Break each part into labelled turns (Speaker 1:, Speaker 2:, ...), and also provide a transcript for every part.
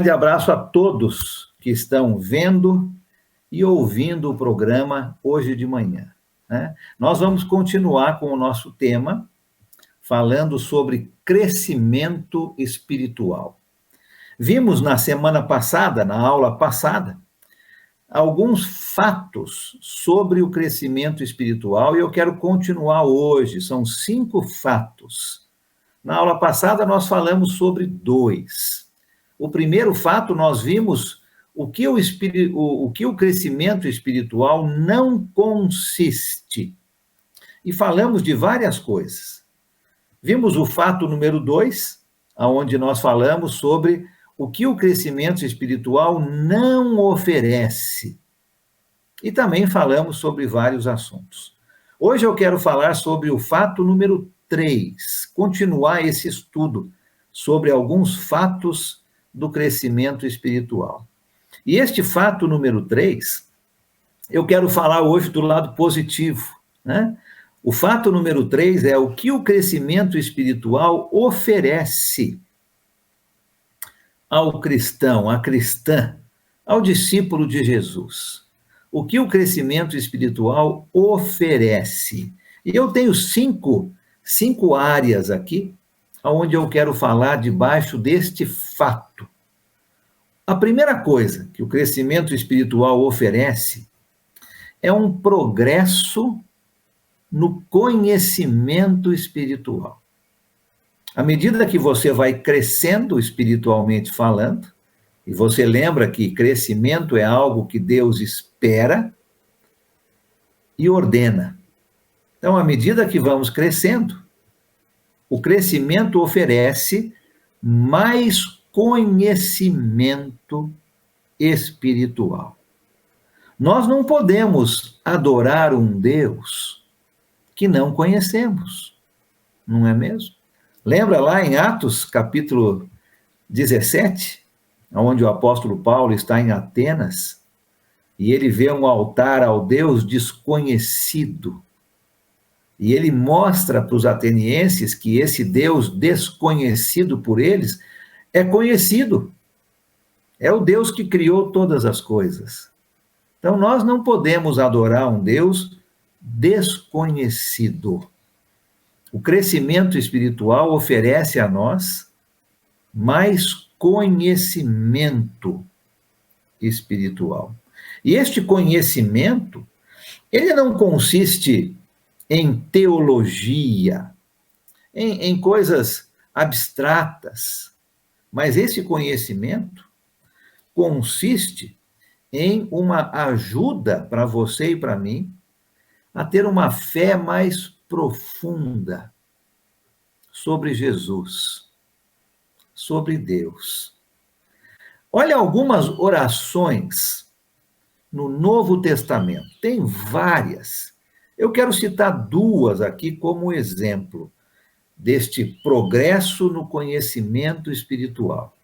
Speaker 1: abraço a todos que estão vendo e ouvindo o programa hoje de manhã, né? Nós vamos continuar com o nosso tema, falando sobre crescimento espiritual. Vimos na semana passada, na aula passada, alguns fatos sobre o crescimento espiritual e eu quero continuar hoje. São 5 fatos. Na aula passada nós falamos sobre 2. O primeiro fato nós vimos o que o crescimento espiritual não consiste. E falamos de várias coisas. Vimos o fato número 2, onde nós falamos sobre o que o crescimento espiritual não oferece. E também falamos sobre vários assuntos. Hoje eu quero falar sobre o fato número 3, continuar esse estudo sobre alguns fatos do crescimento espiritual. E este fato número 3, eu quero falar hoje do lado positivo, né? O fato número 3 é o que o crescimento espiritual oferece ao cristão, à cristã, ao discípulo de Jesus. O que o crescimento espiritual oferece. E eu tenho cinco áreas aqui, onde eu quero falar debaixo deste fato. A primeira coisa que o crescimento espiritual oferece é um progresso no conhecimento espiritual. À medida que você vai crescendo espiritualmente falando, e você lembra que crescimento é algo que Deus espera e ordena. Então, à medida que vamos crescendo, o crescimento oferece mais conhecimento espiritual. Nós não podemos adorar um Deus que não conhecemos, não é mesmo? Lembra lá em Atos, capítulo 17, onde o apóstolo Paulo está em Atenas, e ele vê um altar ao Deus desconhecido, e ele mostra para os atenienses que esse Deus desconhecido por eles é conhecido. É o Deus que criou todas as coisas. Então, nós não podemos adorar um Deus desconhecido. O crescimento espiritual oferece a nós mais conhecimento espiritual. E este conhecimento, ele não consiste em teologia, em coisas abstratas, mas esse conhecimento consiste em uma ajuda para você e para mim a ter uma fé mais profunda sobre Jesus, sobre Deus. Olha algumas orações no Novo Testamento, tem várias. Eu quero citar 2 aqui como exemplo deste progresso no conhecimento espiritual.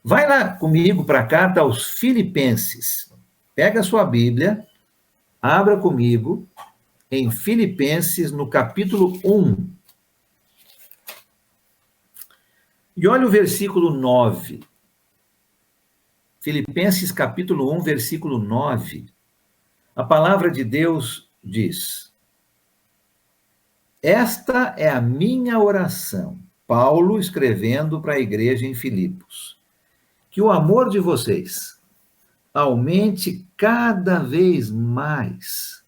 Speaker 1: Vai lá comigo para a carta aos Filipenses. Pega a sua Bíblia, abra comigo em Filipenses, no capítulo 1. E olha o versículo 9. Filipenses, capítulo 1, versículo 9. A palavra de Deus diz: esta é a minha oração, Paulo escrevendo para a igreja em Filipos, que o amor de vocês aumente cada vez mais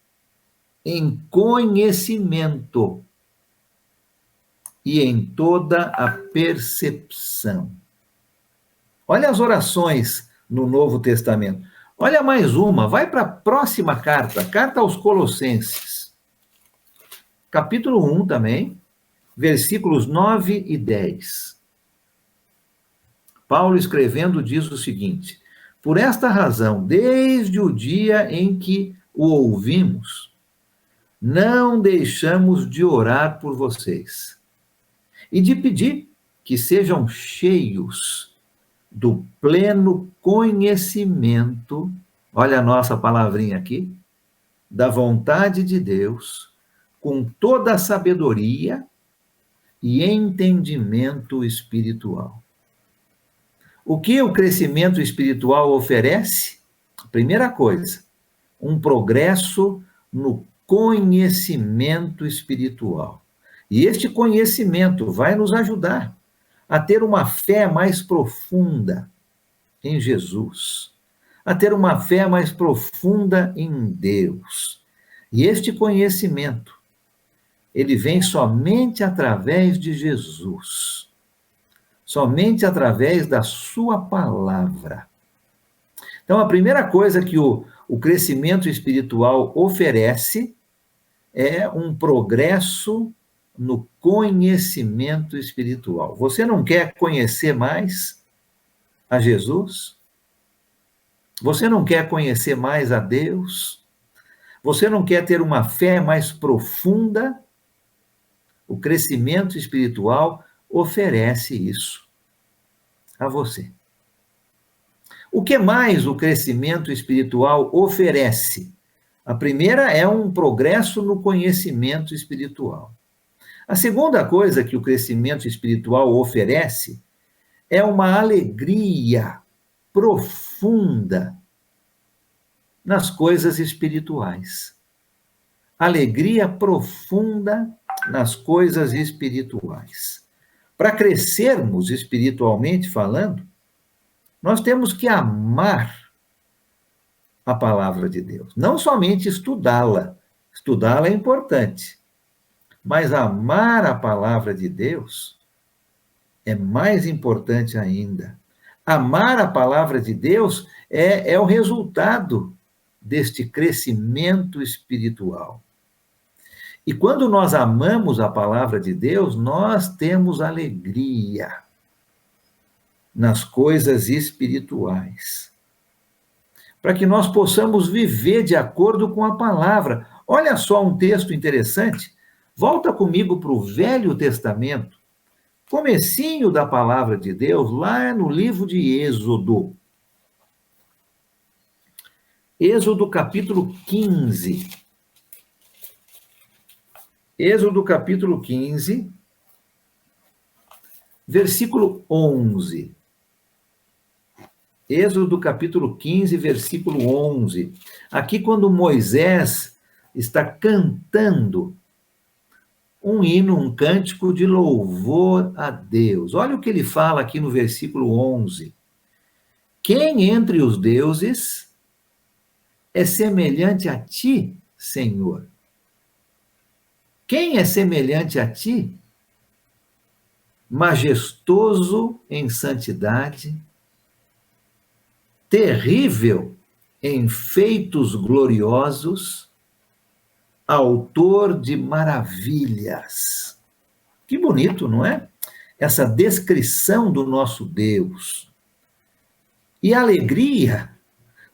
Speaker 1: em conhecimento e em toda a percepção. Olha as orações no Novo Testamento. Olha mais uma, vai para a próxima carta, carta aos Colossenses. Capítulo 1 também, versículos 9 e 10. Paulo escrevendo diz o seguinte: por esta razão, desde o dia em que o ouvimos, não deixamos de orar por vocês e de pedir que sejam cheios do pleno conhecimento, olha a nossa palavrinha aqui, da vontade de Deus, com toda a sabedoria e entendimento espiritual. O que o crescimento espiritual oferece? Primeira coisa, um progresso no conhecimento espiritual. E este conhecimento vai nos ajudar a ter uma fé mais profunda em Jesus, a ter uma fé mais profunda em Deus. E este conhecimento, ele vem somente através de Jesus, somente através da sua palavra. Então, a primeira coisa que o crescimento espiritual oferece é um progresso no conhecimento espiritual. Você não quer conhecer mais a Jesus? Você não quer conhecer mais a Deus? Você não quer ter uma fé mais profunda? O crescimento espiritual oferece isso a você. O que mais o crescimento espiritual oferece? A primeira é um progresso no conhecimento espiritual. A segunda coisa que o crescimento espiritual oferece é uma alegria profunda nas coisas espirituais. Alegria profunda nas coisas espirituais. Para crescermos espiritualmente falando, nós temos que amar a palavra de Deus. Não somente estudá-la. Estudá-la é importante. Mas amar a palavra de Deus é mais importante ainda. Amar a palavra de Deus é o resultado deste crescimento espiritual. E quando nós amamos a palavra de Deus, nós temos alegria nas coisas espirituais, para que nós possamos viver de acordo com a palavra. Olha só um texto interessante. Volta comigo para o Velho Testamento, comecinho da palavra de Deus, lá no livro de Êxodo. Êxodo capítulo 15. Êxodo capítulo 15, versículo 11. Êxodo capítulo 15, versículo 11. Aqui, quando Moisés está cantando um hino, um cântico de louvor a Deus. Olha o que ele fala aqui no versículo 11. Quem entre os deuses é semelhante a ti, Senhor? Quem é semelhante a ti? Majestoso em santidade, terrível em feitos gloriosos, autor de maravilhas. Que bonito, não é? Essa descrição do nosso Deus. E alegria,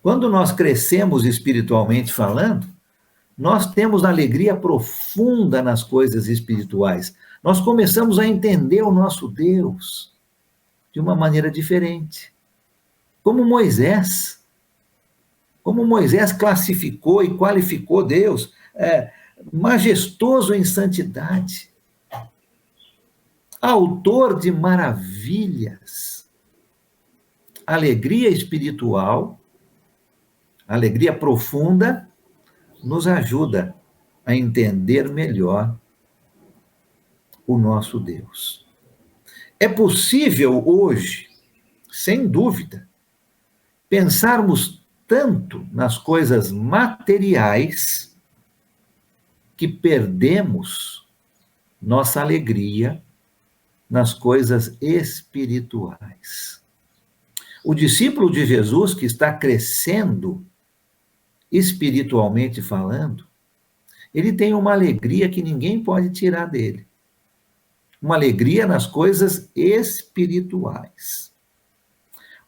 Speaker 1: quando nós crescemos espiritualmente falando, nós temos alegria profunda nas coisas espirituais. Nós começamos a entender o nosso Deus de uma maneira diferente. Como Moisés classificou e qualificou Deus, majestoso em santidade, autor de maravilhas. Alegria espiritual, alegria profunda, nos ajuda a entender melhor o nosso Deus. É possível hoje, sem dúvida, pensarmos tanto nas coisas materiais que perdemos nossa alegria nas coisas espirituais. O discípulo de Jesus que está crescendo espiritualmente falando, ele tem uma alegria que ninguém pode tirar dele. Uma alegria nas coisas espirituais.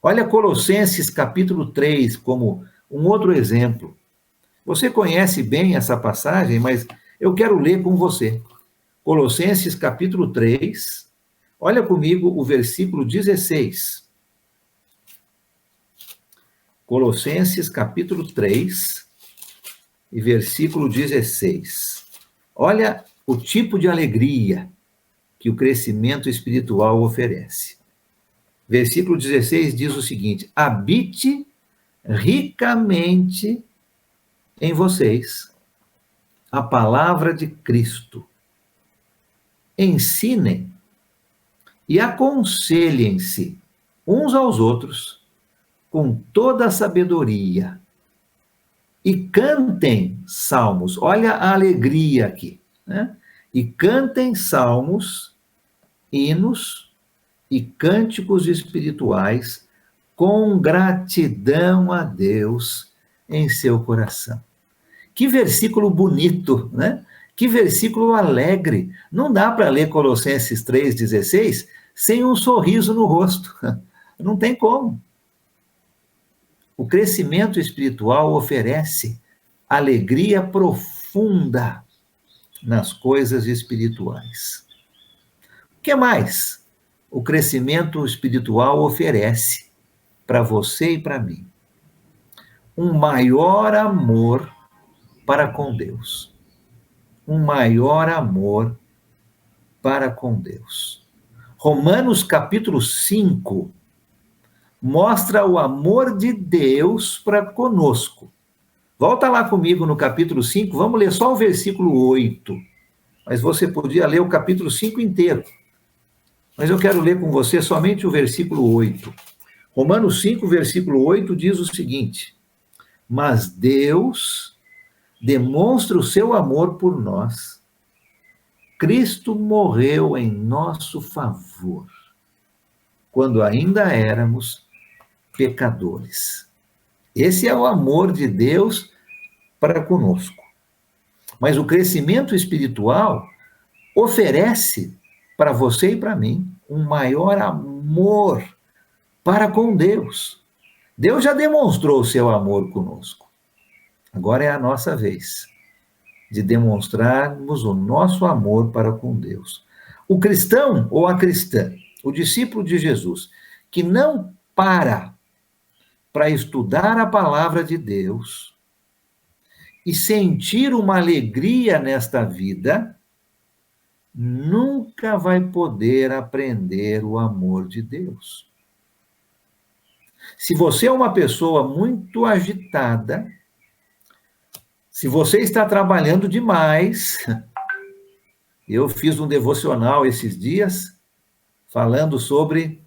Speaker 1: Olha Colossenses capítulo 3 como um outro exemplo. Você conhece bem essa passagem, mas eu quero ler com você. Colossenses capítulo 3, olha comigo o versículo 16. Colossenses capítulo 3 e versículo 16. Olha o tipo de alegria que o crescimento espiritual oferece. Versículo 16 diz o seguinte: habite ricamente em vocês a palavra de Cristo. Ensinem e aconselhem-se uns aos outros com toda a sabedoria. E cantem salmos. Olha a alegria aqui, né? E cantem salmos, hinos e cânticos espirituais com gratidão a Deus em seu coração. Que versículo bonito, né? Que versículo alegre. Não dá para ler Colossenses 3,16 sem um sorriso no rosto. Não tem como. O crescimento espiritual oferece alegria profunda nas coisas espirituais. O que mais o crescimento espiritual oferece para você e para mim? Um maior amor para com Deus. Um maior amor para com Deus. Romanos capítulo 5 mostra o amor de Deus para conosco. Volta lá comigo no capítulo 5, vamos ler só o versículo 8. Mas você podia ler o capítulo 5 inteiro. Mas eu quero ler com você somente o versículo 8. Romanos 5, versículo 8 diz o seguinte: mas Deus demonstra o seu amor por nós. Cristo morreu em nosso favor, quando ainda éramos pecadores. Esse é o amor de Deus para conosco. Mas o crescimento espiritual oferece para você e para mim um maior amor para com Deus. Deus já demonstrou o seu amor conosco. Agora é a nossa vez de demonstrarmos o nosso amor para com Deus. O cristão ou a cristã, o discípulo de Jesus, que não para estudar a palavra de Deus e sentir uma alegria nesta vida, nunca vai poder aprender o amor de Deus. Se você é uma pessoa muito agitada, se você está trabalhando demais, eu fiz um devocional esses dias falando sobre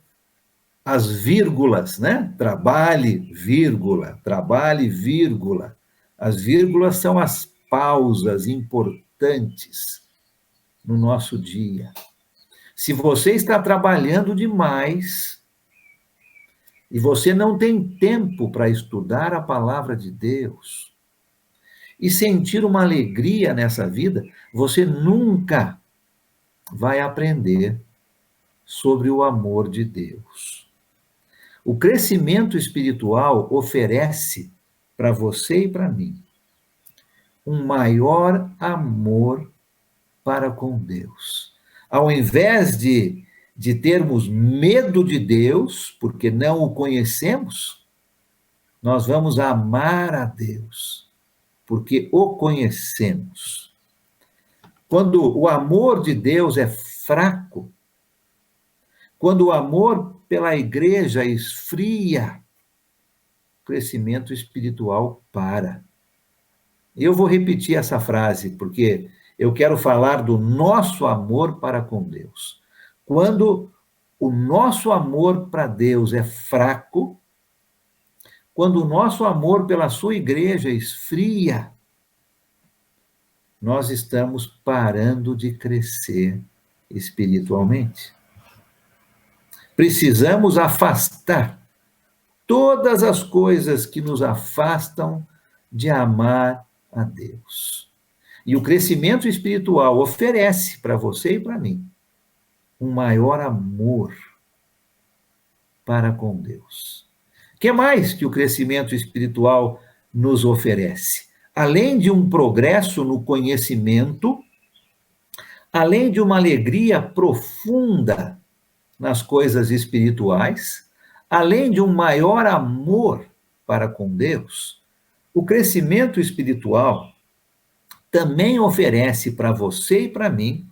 Speaker 1: as vírgulas, né? Trabalhe, vírgula, trabalhe, vírgula. As vírgulas são as pausas importantes no nosso dia. Se você está trabalhando demais e você não tem tempo para estudar a palavra de Deus e sentir uma alegria nessa vida, você nunca vai aprender sobre o amor de Deus. O crescimento espiritual oferece para você e para mim um maior amor para com Deus. Ao invés de termos medo de Deus, porque não o conhecemos, nós vamos amar a Deus, porque o conhecemos. Quando o amor de Deus é fraco, quando o amor pela igreja esfria, o crescimento espiritual para. Eu vou repetir essa frase, porque eu quero falar do nosso amor para com Deus. Quando o nosso amor para Deus é fraco, quando o nosso amor pela sua igreja esfria, nós estamos parando de crescer espiritualmente. Precisamos afastar todas as coisas que nos afastam de amar a Deus. E o crescimento espiritual oferece para você e para mim um maior amor para com Deus. O que mais que o crescimento espiritual nos oferece? Além de um progresso no conhecimento, além de uma alegria profunda nas coisas espirituais, além de um maior amor para com Deus, o crescimento espiritual também oferece para você e para mim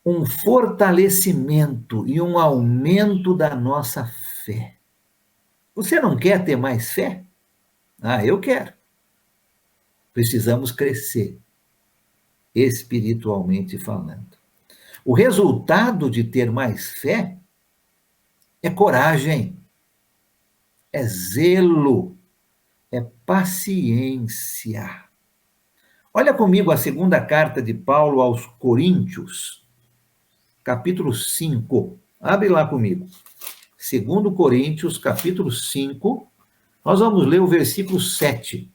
Speaker 1: um fortalecimento e um aumento da nossa fé. Você não quer ter mais fé? Ah, eu quero. Precisamos crescer, espiritualmente falando. O resultado de ter mais fé é coragem, é zelo, é paciência. Olha comigo a segunda carta de Paulo aos Coríntios, capítulo 5. Abre lá comigo. 2 Coríntios, capítulo 5. Nós vamos ler o versículo 7.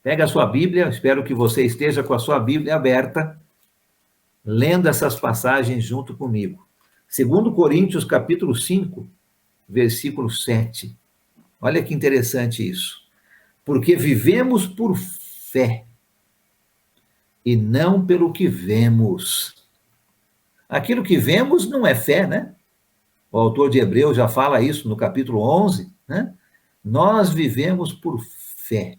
Speaker 1: Pega a sua Bíblia, espero que você esteja com a sua Bíblia aberta, lendo essas passagens junto comigo. 2 Coríntios, capítulo 5, versículo 7. Olha que interessante isso. Porque vivemos por fé e não pelo que vemos. Aquilo que vemos não é fé, né? O autor de Hebreus já fala isso no capítulo 11, né? Nós vivemos por fé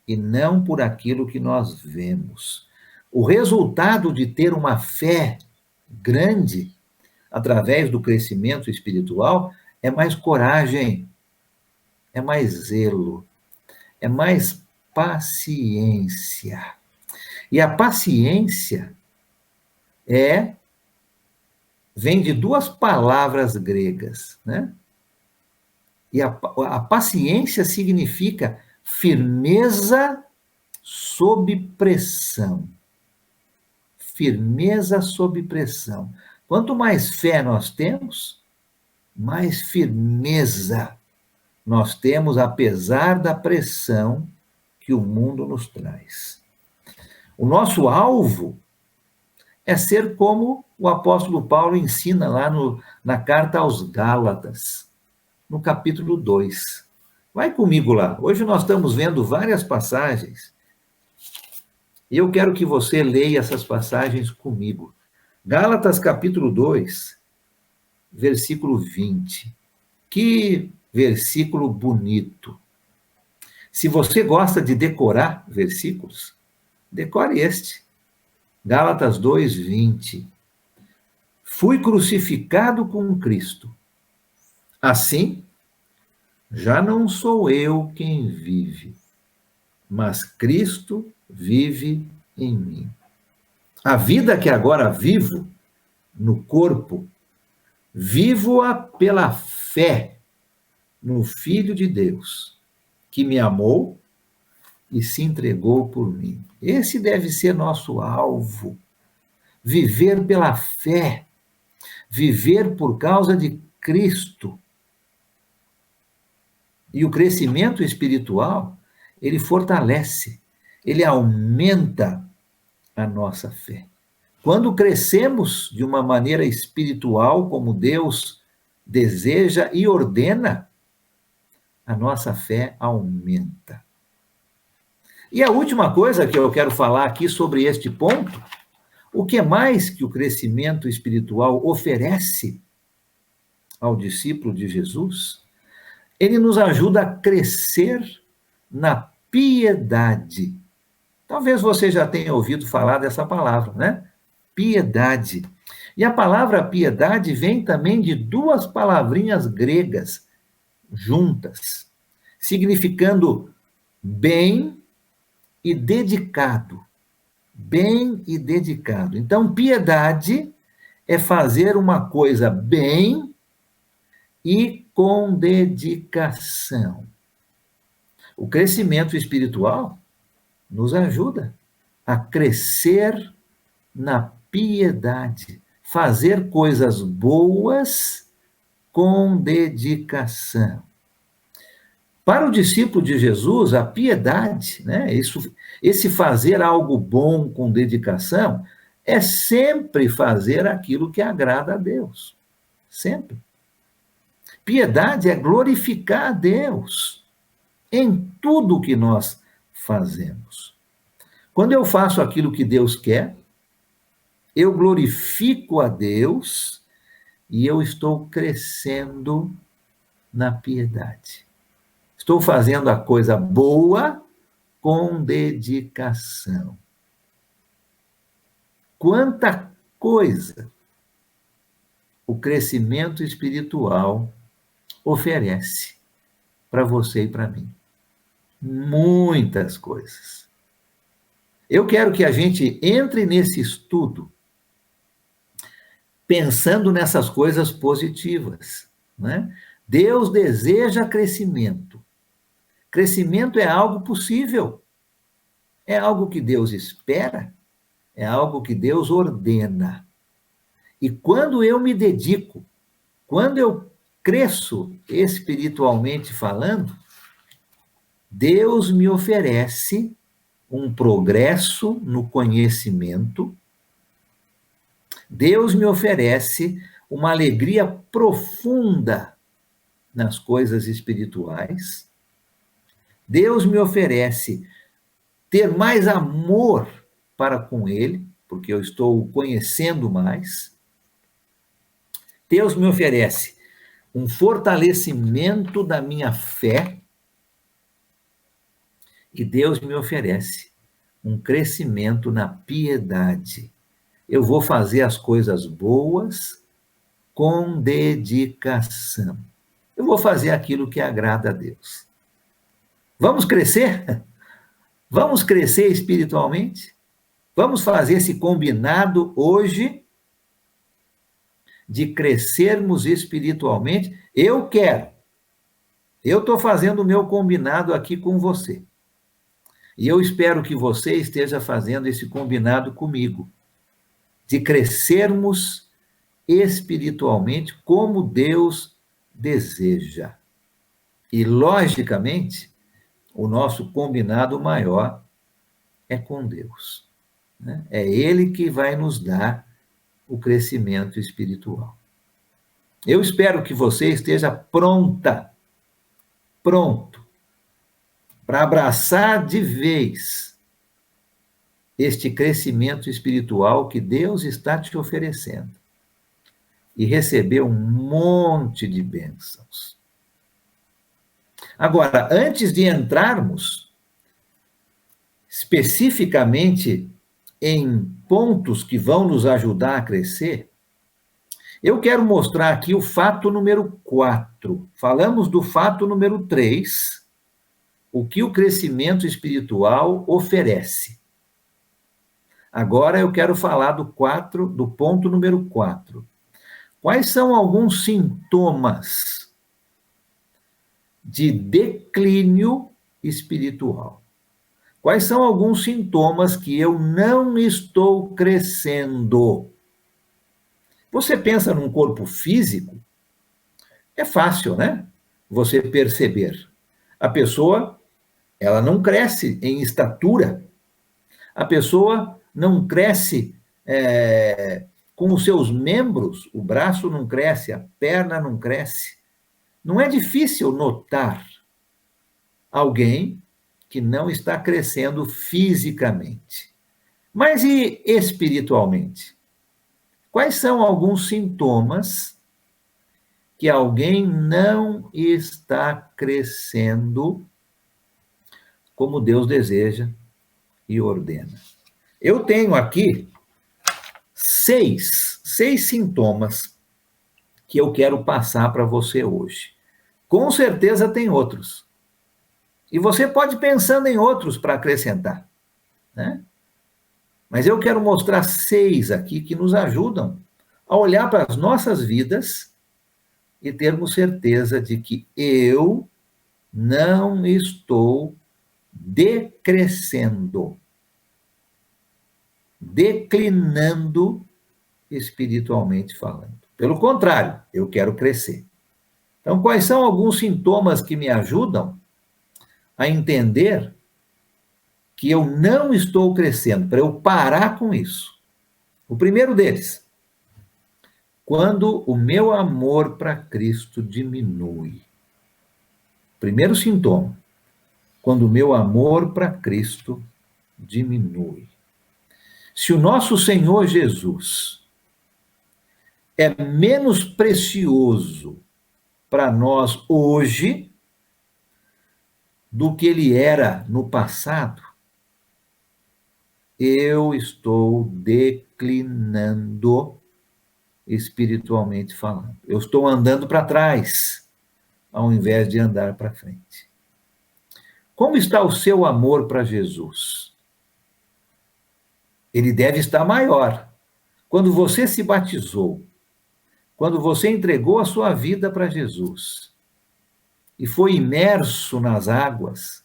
Speaker 1: e não por aquilo que nós vemos. O resultado de ter uma fé grande, através do crescimento espiritual, é mais coragem, é mais zelo, é mais paciência. E a paciência vem de duas palavras gregas, né? E a paciência significa firmeza sob pressão. Firmeza sob pressão. Quanto mais fé nós temos, mais firmeza nós temos, apesar da pressão que o mundo nos traz. O nosso alvo é ser como o apóstolo Paulo ensina lá na carta aos Gálatas, no capítulo 2. Vai comigo lá. Hoje nós estamos vendo várias passagens e eu quero que você leia essas passagens comigo. Gálatas, capítulo 2, versículo 20. Que versículo bonito. Se você gosta de decorar versículos, decore este. Gálatas 2, 20. Fui crucificado com Cristo. Assim, já não sou eu quem vive, mas Cristo vive em mim. A vida que agora vivo no corpo, vivo-a pela fé no Filho de Deus, que me amou e se entregou por mim. Esse deve ser nosso alvo. Viver pela fé, viver por causa de Cristo. E o crescimento espiritual, ele fortalece, ele aumenta a nossa fé. Quando crescemos de uma maneira espiritual, como Deus deseja e ordena, a nossa fé aumenta. E a última coisa que eu quero falar aqui sobre este ponto, o que mais que o crescimento espiritual oferece ao discípulo de Jesus? Ele nos ajuda a crescer na piedade. Talvez você já tenha ouvido falar dessa palavra, né? Piedade. E a palavra piedade vem também de duas palavrinhas gregas juntas, significando bem e dedicado. Bem e dedicado. Então, piedade é fazer uma coisa bem e com dedicação. O crescimento espiritual nos ajuda a crescer na piedade, fazer coisas boas com dedicação. Para o discípulo de Jesus, a piedade, né, esse fazer algo bom com dedicação, é sempre fazer aquilo que agrada a Deus. Sempre. Piedade é glorificar a Deus em tudo que nós fazemos. Quando eu faço aquilo que Deus quer, eu glorifico a Deus e eu estou crescendo na piedade. Estou fazendo a coisa boa com dedicação. quanta coisa o crescimento espiritual oferece para você e para mim. Muitas coisas. Eu quero que a gente entre nesse estudo pensando nessas coisas positivas, né? Deus deseja crescimento. Crescimento é algo possível. É algo que Deus espera, é algo que Deus ordena. E quando eu me dedico, quando eu cresço espiritualmente falando, Deus me oferece um progresso no conhecimento, Deus me oferece uma alegria profunda nas coisas espirituais, Deus me oferece ter mais amor para com Ele, porque eu estou o conhecendo mais, Deus me oferece um fortalecimento da minha fé, e Deus me oferece um crescimento na piedade. Eu vou fazer as coisas boas com dedicação. Eu vou fazer aquilo que agrada a Deus. Vamos crescer? Vamos crescer espiritualmente? Vamos fazer esse combinado hoje de crescermos espiritualmente? Eu quero. Eu estou fazendo o meu combinado aqui com você. E eu espero que você esteja fazendo esse combinado comigo, de crescermos espiritualmente como Deus deseja. E, logicamente, o nosso combinado maior é com Deus, né? É Ele que vai nos dar o crescimento espiritual. Eu espero que você esteja pronto, para abraçar de vez este crescimento espiritual que Deus está te oferecendo e receber um monte de bênçãos. Agora, antes de entrarmos especificamente em pontos que vão nos ajudar a crescer, eu quero mostrar aqui o fato número 4. Falamos do fato número 3, o que o crescimento espiritual oferece. Agora eu quero falar do ponto número 4. Quais são alguns sintomas de declínio espiritual? Quais são alguns sintomas que eu não estou crescendo? Você pensa num corpo físico, é fácil, né? Você perceber. A pessoa, ela não cresce em estatura, a pessoa não cresce com os seus membros, o braço não cresce, a perna não cresce. Não é difícil notar alguém que não está crescendo fisicamente. Mas e espiritualmente? Quais são alguns sintomas que alguém não está crescendo como Deus deseja e ordena? Eu tenho aqui seis sintomas que eu quero passar para você hoje. Com certeza tem outros. E você pode ir pensando em outros para acrescentar, né? Mas eu quero mostrar 6 aqui que nos ajudam a olhar para as nossas vidas e termos certeza de que eu não estou decrescendo, declinando espiritualmente falando. Pelo contrário, eu quero crescer. Então, quais são alguns sintomas que me ajudam a entender que eu não estou crescendo, para eu parar com isso? O primeiro deles, quando o meu amor para Cristo diminui. Primeiro sintoma, quando o meu amor para Cristo diminui. Se o nosso Senhor Jesus é menos precioso para nós hoje do que ele era no passado, eu estou declinando espiritualmente falando. Eu estou andando para trás, ao invés de andar para frente. Como está o seu amor para Jesus? Ele deve estar maior. Quando você se batizou, quando você entregou a sua vida para Jesus e foi imerso nas águas,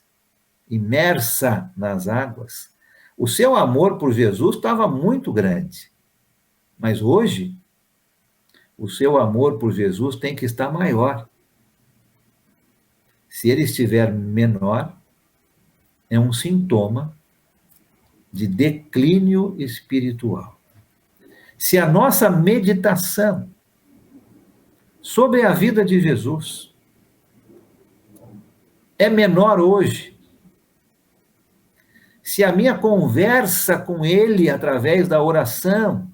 Speaker 1: imersa nas águas, o seu amor por Jesus estava muito grande. Mas hoje, o seu amor por Jesus tem que estar maior. Se ele estiver menor, é um sintoma de declínio espiritual. Se a nossa meditação sobre a vida de Jesus é menor hoje, se a minha conversa com ele através da oração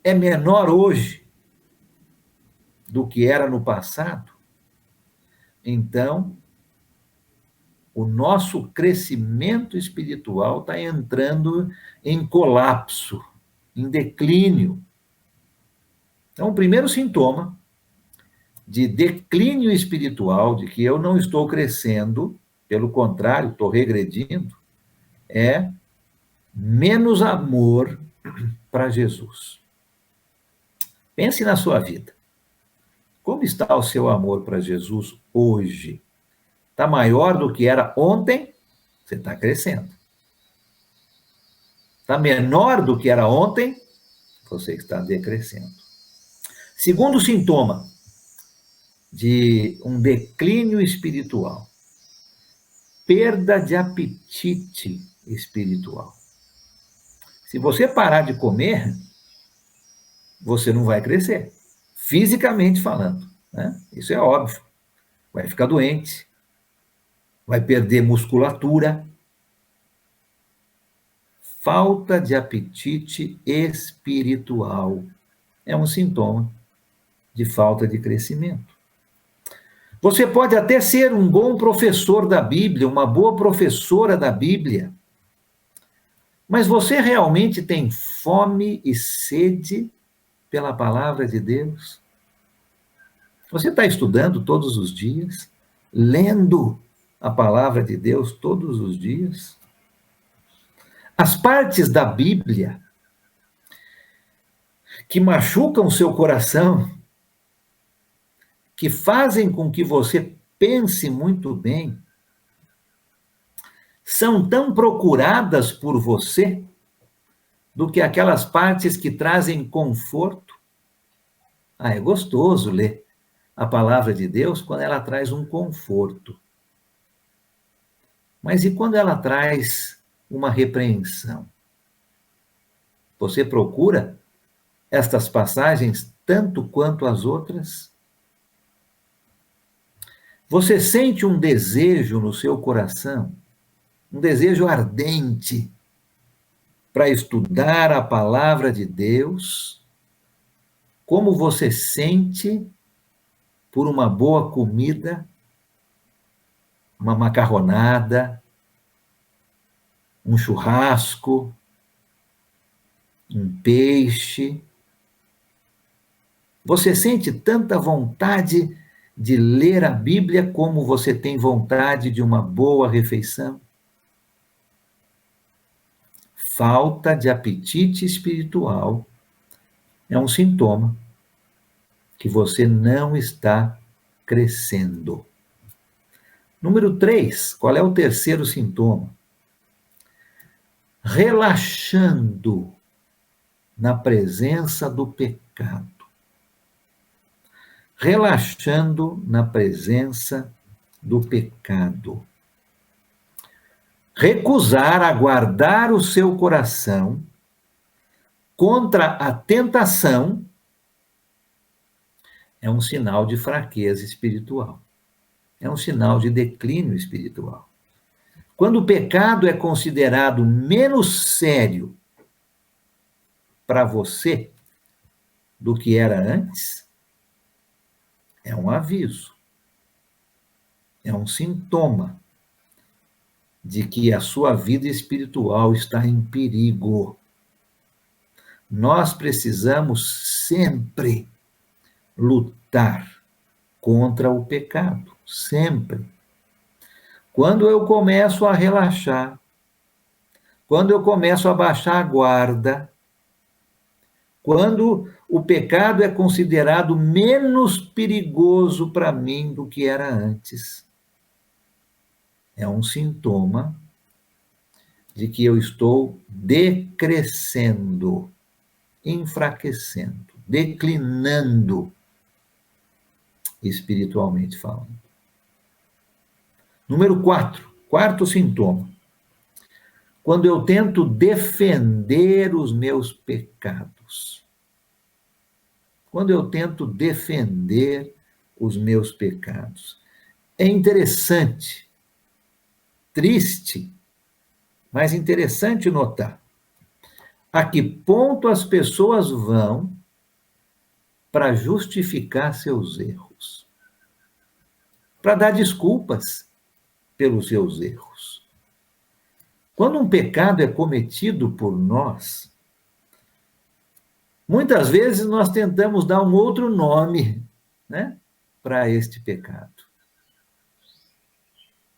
Speaker 1: é menor hoje do que era no passado, então o nosso crescimento espiritual está entrando em colapso, em declínio. Então, o primeiro sintoma de declínio espiritual, de que eu não estou crescendo, pelo contrário, estou regredindo, é menos amor para Jesus. Pense na sua vida. Como está o seu amor para Jesus hoje? Está maior do que era ontem? Você está crescendo. Está menor do que era ontem? Você está decrescendo. Segundo sintoma de um declínio espiritual, perda de apetite espiritual. Se você parar de comer, você não vai crescer, fisicamente falando, né? Isso é óbvio. Vai ficar doente, vai perder musculatura. Falta de apetite espiritual é um sintoma de falta de crescimento. Você pode até ser um bom professor da Bíblia, uma boa professora da Bíblia, mas você realmente tem fome e sede pela palavra de Deus? Você está estudando todos os dias? Lendo a palavra de Deus todos os dias? As partes da Bíblia que machucam o seu coração, que fazem com que você pense muito bem, são tão procuradas por você do que aquelas partes que trazem conforto. É gostoso ler a palavra de Deus quando ela traz um conforto. Mas e quando ela traz uma repreensão? Você procura estas passagens tanto quanto as outras? Você sente um desejo no seu coração, um desejo ardente para estudar a palavra de Deus, como você sente por uma boa comida, uma macarronada, um churrasco, um peixe? Você sente tanta vontade de ler a Bíblia como você tem vontade de uma boa refeição? Falta de apetite espiritual é um sintoma que você não está crescendo. Número 3, qual é o terceiro sintoma? Relaxando na presença do pecado. Relaxando na presença do pecado. Recusar a guardar o seu coração contra a tentação é um sinal de fraqueza espiritual. É um sinal de declínio espiritual. Quando o pecado é considerado menos sério para você do que era antes, é um aviso, é um sintoma de que a sua vida espiritual está em perigo. nós precisamos sempre lutar contra o pecado, sempre. Quando eu começo a relaxar, quando eu começo a baixar a guarda, quando o pecado é considerado menos perigoso para mim do que era antes, é um sintoma de que eu estou decrescendo, enfraquecendo, declinando, espiritualmente falando. Número 4, quarto sintoma. Quando eu tento defender os meus pecados. Quando eu tento defender os meus pecados. É interessante, triste, mas interessante notar a que ponto as pessoas vão para justificar seus erros, para dar desculpas pelos seus erros. Quando um pecado é cometido por nós, muitas vezes nós tentamos dar um outro nome, né, para este pecado.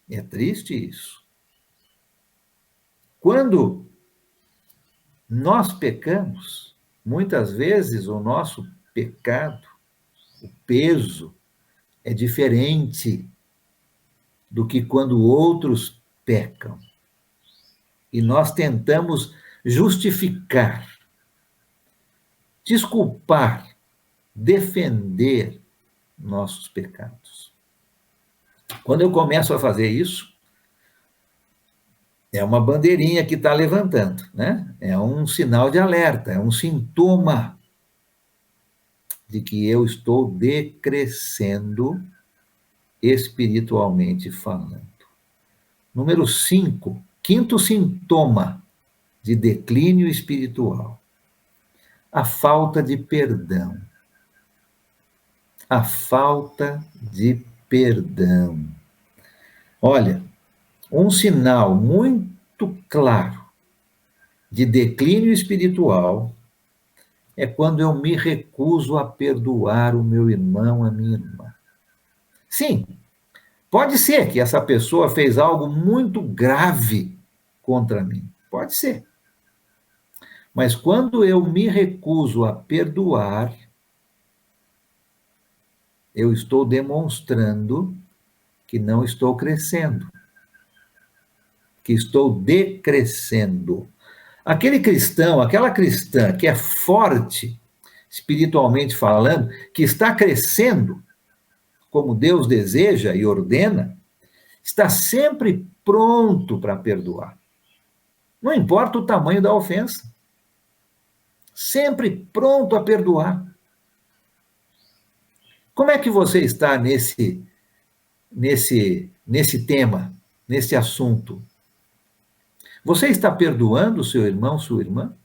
Speaker 1: É triste isso. Quando nós pecamos, muitas vezes o nosso pecado, o peso, é diferente do que quando outros pecam. E nós tentamos justificar, desculpar, defender nossos pecados. Quando eu começo a fazer isso, é uma bandeirinha que está levantando, né? É um sinal de alerta, é um sintoma de que eu estou decrescendo espiritualmente falando. Número 5, quinto sintoma de declínio espiritual. A falta de perdão. A falta de perdão. Olha, um sinal muito claro de declínio espiritual é quando eu me recuso a perdoar o meu irmão, a minha irmã. Sim, pode ser que essa pessoa fez algo muito grave contra mim. Pode ser. Mas quando eu me recuso a perdoar, eu estou demonstrando que não estou crescendo, que estou decrescendo. Aquele cristão, aquela cristã que é forte, espiritualmente falando, que está crescendo, como Deus deseja e ordena, está sempre pronto para perdoar. Não importa o tamanho da ofensa. Sempre pronto a perdoar. Como é que você está nesse tema, nesse assunto? Você está perdoando seu irmão, sua irmã?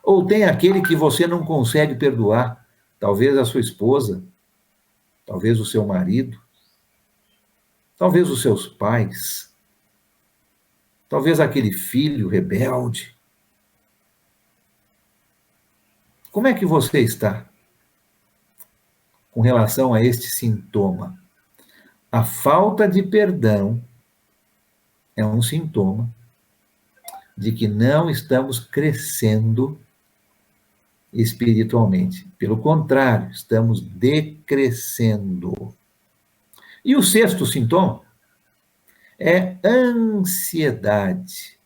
Speaker 1: Ou tem aquele que você não consegue perdoar? Talvez a sua esposa, talvez o seu marido, talvez os seus pais, talvez aquele filho rebelde. Como é que você está com relação a este sintoma? A falta de perdão é um sintoma de que não estamos crescendo espiritualmente. Pelo contrário, estamos decrescendo. E o sexto sintoma é ansiedade,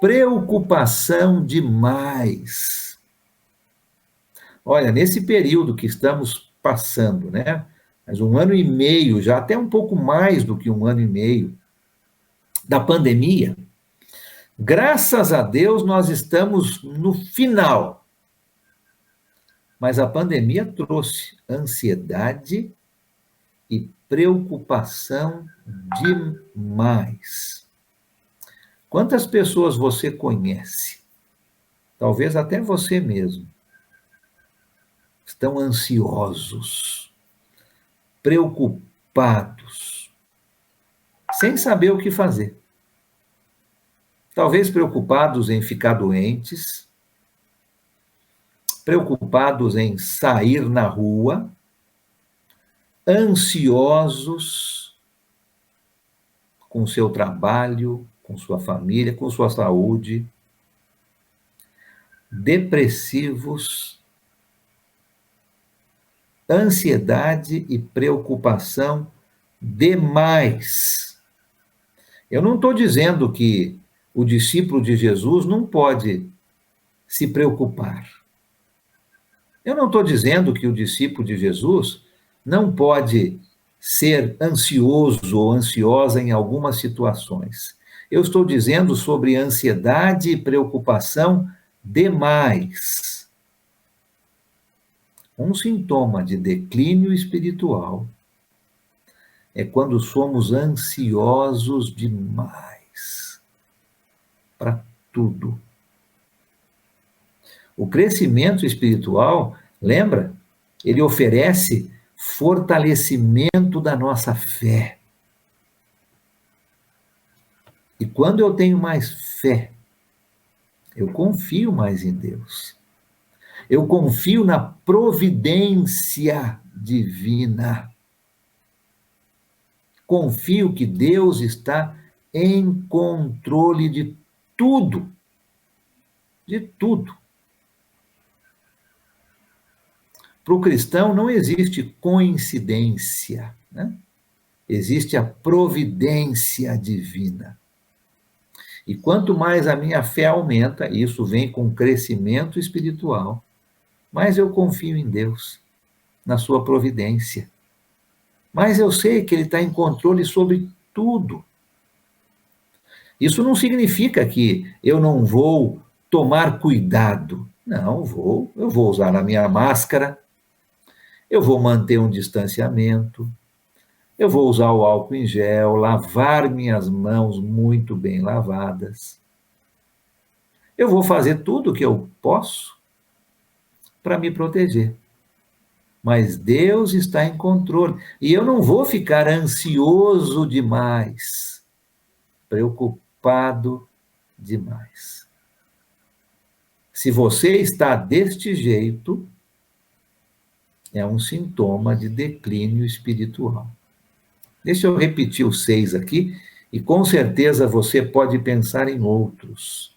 Speaker 1: preocupação demais. Olha, nesse período que estamos passando, né? Mas 1 ano e meio, já até um pouco mais do que 1 ano e meio, da pandemia, graças a Deus nós estamos no final. Mas a pandemia trouxe ansiedade e preocupação demais. Quantas pessoas você conhece? Talvez até você mesmo. Estão ansiosos, preocupados, sem saber o que fazer. talvez preocupados em ficar doentes, preocupados em sair na rua, ansiosos com seu trabalho, com sua família, com sua saúde, depressivos, ansiedade e preocupação demais. Eu não estou dizendo que o discípulo de Jesus não pode se preocupar. Eu não estou dizendo que o discípulo de Jesus não pode ser ansioso ou ansiosa em algumas situações. Eu estou dizendo sobre ansiedade e preocupação demais. Um sintoma de declínio espiritual é quando somos ansiosos demais para tudo. O crescimento espiritual, lembra? Ele oferece fortalecimento da nossa fé. E quando eu tenho mais fé, eu confio mais em Deus. Eu confio na providência divina. Confio que Deus está em controle de tudo. De tudo. Para o cristão não existe coincidência, né? Existe a providência divina. E quanto mais a minha fé aumenta, e isso vem com crescimento espiritual, mais eu confio em Deus, na sua providência. Mas eu sei que Ele está em controle sobre tudo. Isso não significa que eu não vou tomar cuidado. Não, eu vou usar a minha máscara, eu vou manter um distanciamento, eu vou usar o álcool em gel, lavar minhas mãos muito bem lavadas. Eu vou fazer tudo o que eu posso para me proteger. Mas Deus está em controle. E eu não vou ficar ansioso demais, preocupado demais. Se você está deste jeito, é um sintoma de declínio espiritual. Deixa eu repetir os 6 aqui, e com certeza você pode pensar em outros.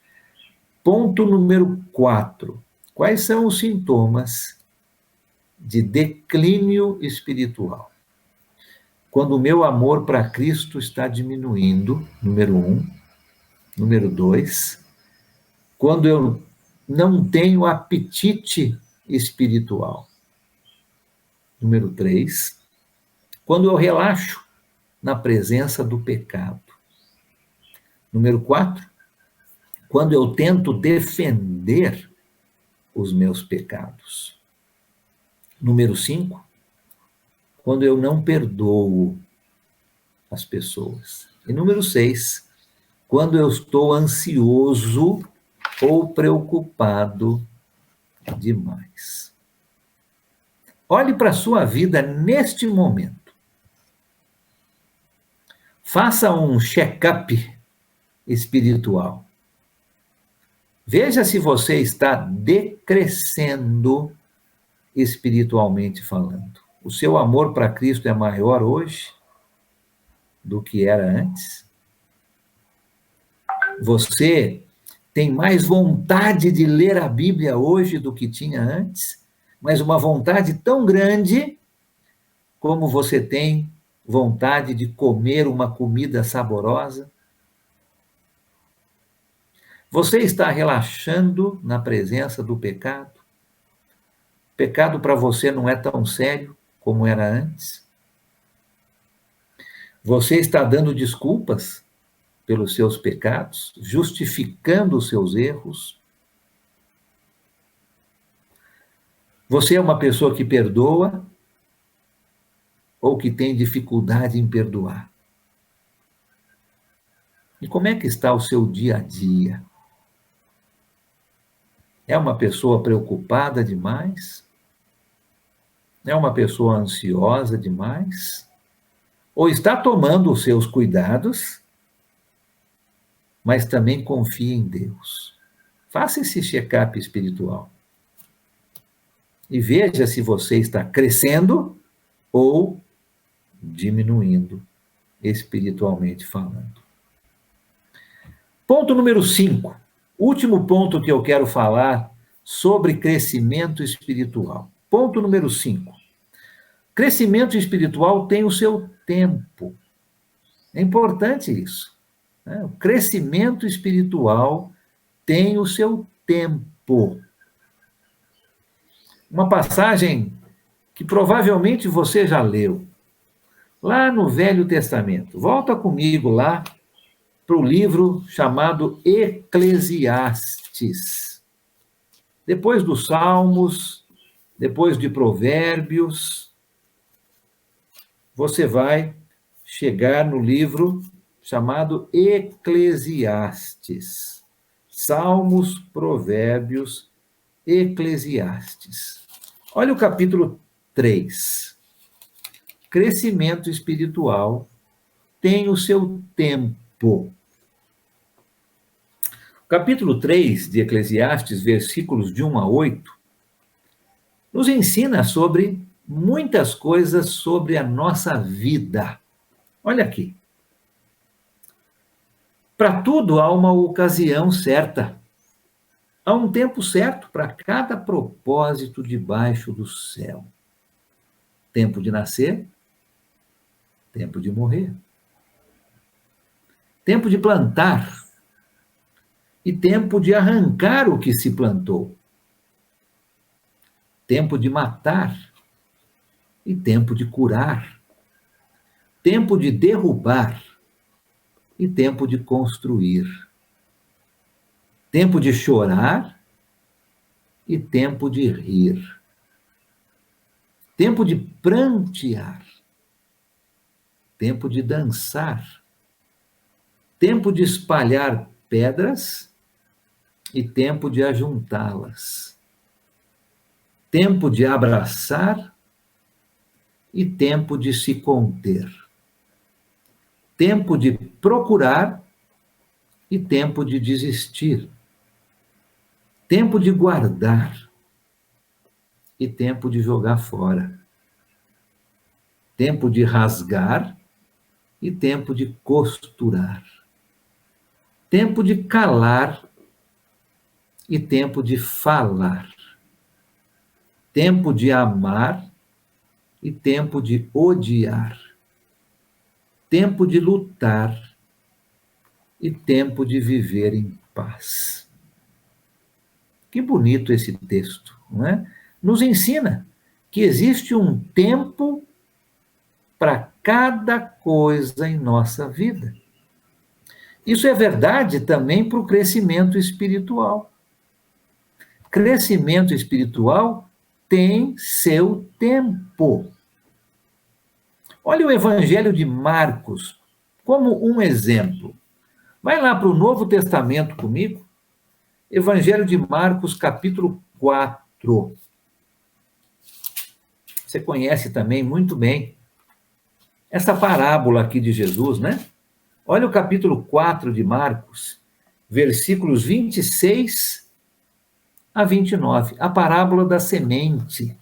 Speaker 1: Ponto número 4. Quais são os sintomas de declínio espiritual? Quando o meu amor para Cristo está diminuindo, número 1. Número 2, quando eu não tenho apetite espiritual. Número 3, quando eu relaxo na presença do pecado. Número 4, quando eu tento defender os meus pecados. Número 5, quando eu não perdoo as pessoas. E número 6, quando eu estou ansioso ou preocupado demais. Olhe para a sua vida neste momento. Faça um check-up espiritual. Veja se você está decrescendo espiritualmente falando. O seu amor para Cristo é maior hoje do que era antes? Você tem mais vontade de ler a Bíblia hoje do que tinha antes? Mas uma vontade tão grande como você tem vontade de comer uma comida saborosa? Você está relaxando na presença do pecado? O pecado para você não é tão sério como era antes? Você está dando desculpas pelos seus pecados, justificando os seus erros? Você é uma pessoa que perdoa ou que tem dificuldade em perdoar? E como é que está o seu dia a dia? É uma pessoa preocupada demais? É uma pessoa ansiosa demais? Ou está tomando os seus cuidados mas também confie em Deus. Faça esse check-up espiritual e veja se você está crescendo ou diminuindo, espiritualmente falando. Ponto número 5. Último ponto que eu quero falar sobre crescimento espiritual. Ponto número 5. Crescimento espiritual tem o seu tempo. É importante isso, né? O crescimento espiritual tem o seu tempo. Uma passagem que provavelmente você já leu, lá no Velho Testamento. Volta comigo lá para o livro chamado Eclesiastes. Depois dos Salmos, depois de Provérbios, você vai chegar no livro chamado Eclesiastes. Salmos, Provérbios, Eclesiastes. Olha o capítulo 3. Crescimento espiritual tem o seu tempo. Capítulo 3 de Eclesiastes, versículos de 1 a 8, nos ensina sobre muitas coisas sobre a nossa vida. Olha aqui. Para tudo há uma ocasião certa. Há um tempo certo para cada propósito debaixo do céu. Tempo de nascer, tempo de morrer. Tempo de plantar e tempo de arrancar o que se plantou. Tempo de matar e tempo de curar. Tempo de derrubar e tempo de construir. Tempo de chorar e tempo de rir. Tempo de prantear. Tempo de dançar. Tempo de espalhar pedras e tempo de ajuntá-las. Tempo de abraçar e tempo de se conter. Tempo de procurar e tempo de desistir. Tempo de guardar e tempo de jogar fora. Tempo de rasgar e tempo de costurar. Tempo de calar e tempo de falar. Tempo de amar e tempo de odiar. Tempo de lutar e tempo de viver em paz. Que bonito esse texto, não é? Nos ensina que existe um tempo para cada coisa em nossa vida. Isso é verdade também para o crescimento espiritual. Crescimento espiritual tem seu tempo. Olha o Evangelho de Marcos como um exemplo. Vai lá para o Novo Testamento comigo. Evangelho de Marcos, capítulo 4. Você conhece também muito bem essa parábola aqui de Jesus, né? Olha o capítulo 4 de Marcos, versículos 26 a 29. A parábola da semente.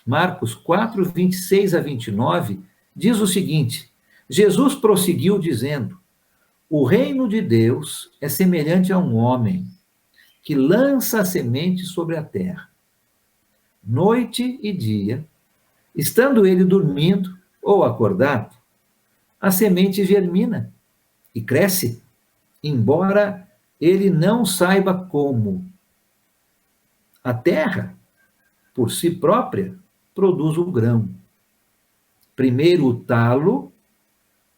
Speaker 1: Marcos 4, 26 a 29, diz o seguinte: Jesus prosseguiu dizendo: o reino de Deus é semelhante a um homem que lança a semente sobre a terra. Noite e dia, estando ele dormindo ou acordado, a semente germina e cresce, embora ele não saiba como. A terra, por si própria, produz o grão. Primeiro o talo,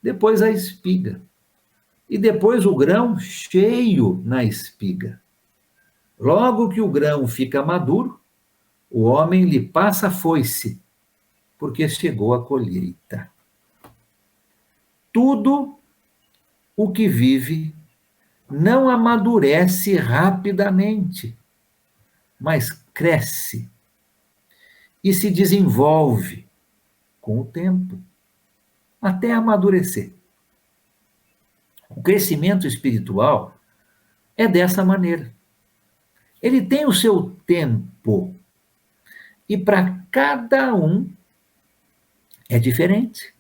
Speaker 1: depois a espiga, e depois o grão cheio na espiga. Logo que o grão fica maduro, o homem lhe passa a foice, porque chegou a colheita. Tudo o que vive não amadurece rapidamente, mas cresce e se desenvolve com o tempo, até amadurecer. O crescimento espiritual é dessa maneira. Ele tem o seu tempo. E para cada um é diferente.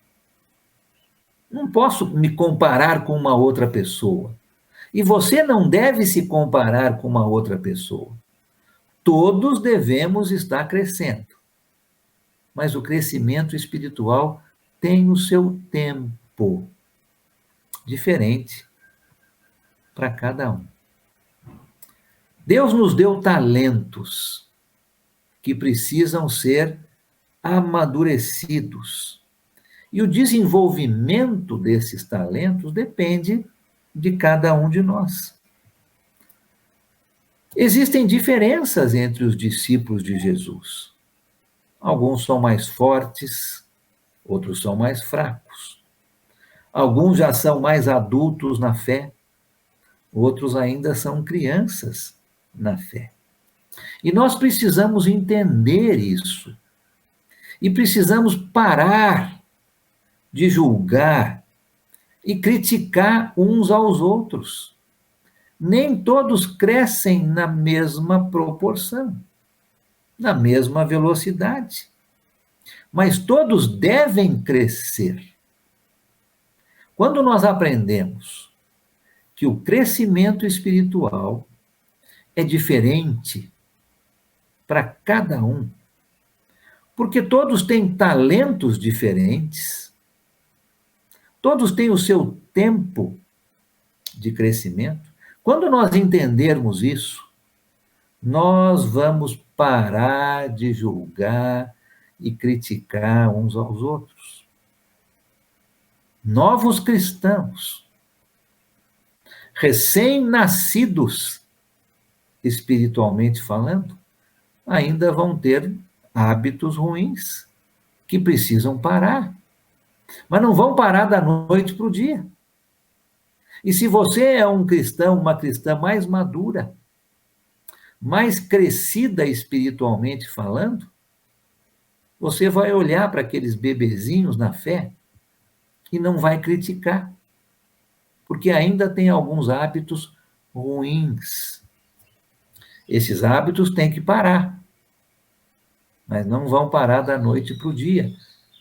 Speaker 1: Não posso me comparar com uma outra pessoa. E você não deve se comparar com uma outra pessoa. Todos devemos estar crescendo. Mas o crescimento espiritual tem o seu tempo diferente para cada um. Deus nos deu talentos que precisam ser amadurecidos. E o desenvolvimento desses talentos depende de cada um de nós. Existem diferenças entre os discípulos de Jesus. Alguns são mais fortes, outros são mais fracos. Alguns já são mais adultos na fé, outros ainda são crianças na fé. E nós precisamos entender isso. E precisamos parar de julgar e criticar uns aos outros. Nem todos crescem na mesma proporção, na mesma velocidade. Mas todos devem crescer. Quando nós aprendemos que o crescimento espiritual é diferente para cada um, porque todos têm talentos diferentes, todos têm o seu tempo de crescimento. Quando nós entendermos isso, nós vamos parar de julgar e criticar uns aos outros. Novos cristãos, recém-nascidos, espiritualmente falando, ainda vão ter hábitos ruins que precisam parar. Mas não vão parar da noite para o dia. E se você é um cristão, uma cristã mais madura, mais crescida espiritualmente falando, você vai olhar para aqueles bebezinhos na fé e não vai criticar, porque ainda tem alguns hábitos ruins. Esses hábitos têm que parar, mas não vão parar da noite para o dia.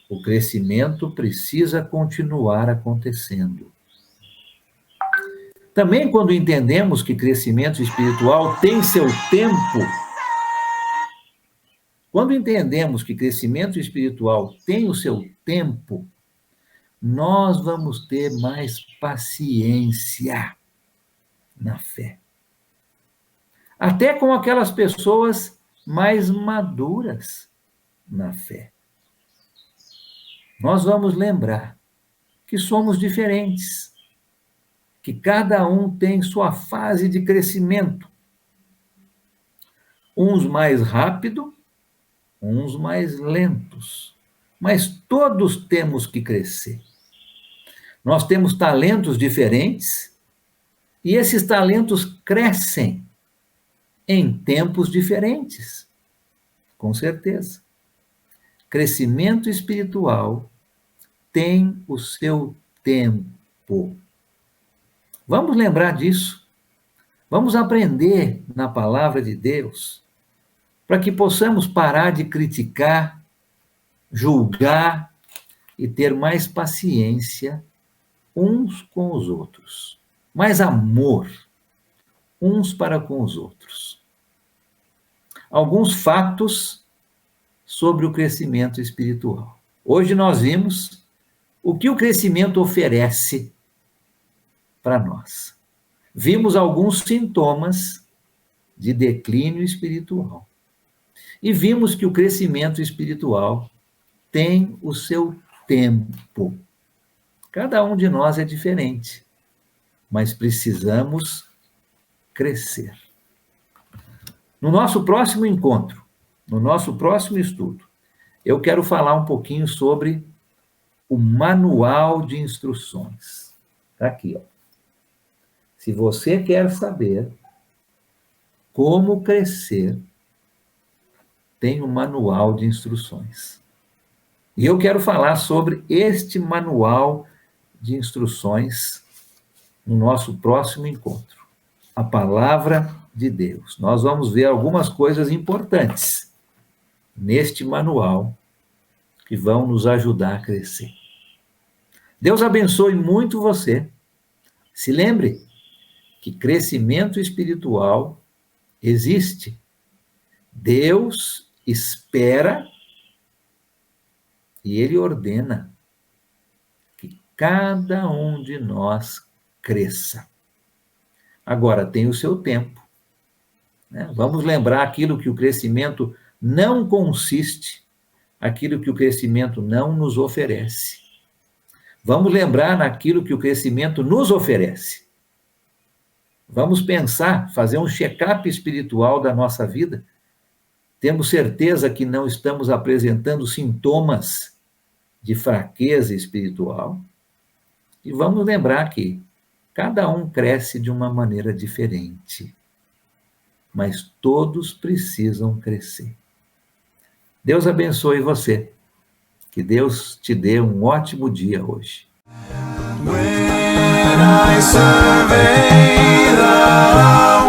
Speaker 1: O crescimento precisa continuar acontecendo. Também, quando entendemos que crescimento espiritual tem seu tempo, quando entendemos que crescimento espiritual tem o seu tempo, nós vamos ter mais paciência na fé. Até com aquelas pessoas mais maduras na fé. Nós vamos lembrar que somos diferentes, que cada um tem sua fase de crescimento. Uns mais rápido, uns mais lentos, mas todos temos que crescer. Nós temos talentos diferentes e esses talentos crescem em tempos diferentes, com certeza. Crescimento espiritual tem o seu tempo. Vamos lembrar disso. Vamos aprender na palavra de Deus, para que possamos parar de criticar, julgar e ter mais paciência uns com os outros, mais amor uns para com os outros. Alguns fatos sobre o crescimento espiritual. Hoje nós vimos o que o crescimento oferece para nós. Vimos alguns sintomas de declínio espiritual. E vimos que o crescimento espiritual tem o seu tempo. Cada um de nós é diferente, mas precisamos crescer. No nosso próximo encontro, no nosso próximo estudo, eu quero falar um pouquinho sobre o manual de instruções. Está aqui, ó. Se você quer saber como crescer, tem um manual de instruções. E eu quero falar sobre este manual de instruções no nosso próximo encontro. A palavra de Deus. Nós vamos ver algumas coisas importantes neste manual que vão nos ajudar a crescer. Deus abençoe muito você. Se lembre que crescimento espiritual existe. Deus espera e Ele ordena que cada um de nós cresça. Agora, tem o seu tempo, né? Vamos lembrar aquilo que o crescimento não consiste, aquilo que o crescimento não nos oferece. Vamos lembrar naquilo que o crescimento nos oferece. Vamos pensar, fazer um check-up espiritual da nossa vida. Temos certeza que não estamos apresentando sintomas de fraqueza espiritual. E vamos lembrar que cada um cresce de uma maneira diferente, mas todos precisam crescer. Deus abençoe você. Que Deus te dê um ótimo dia hoje. When I survey the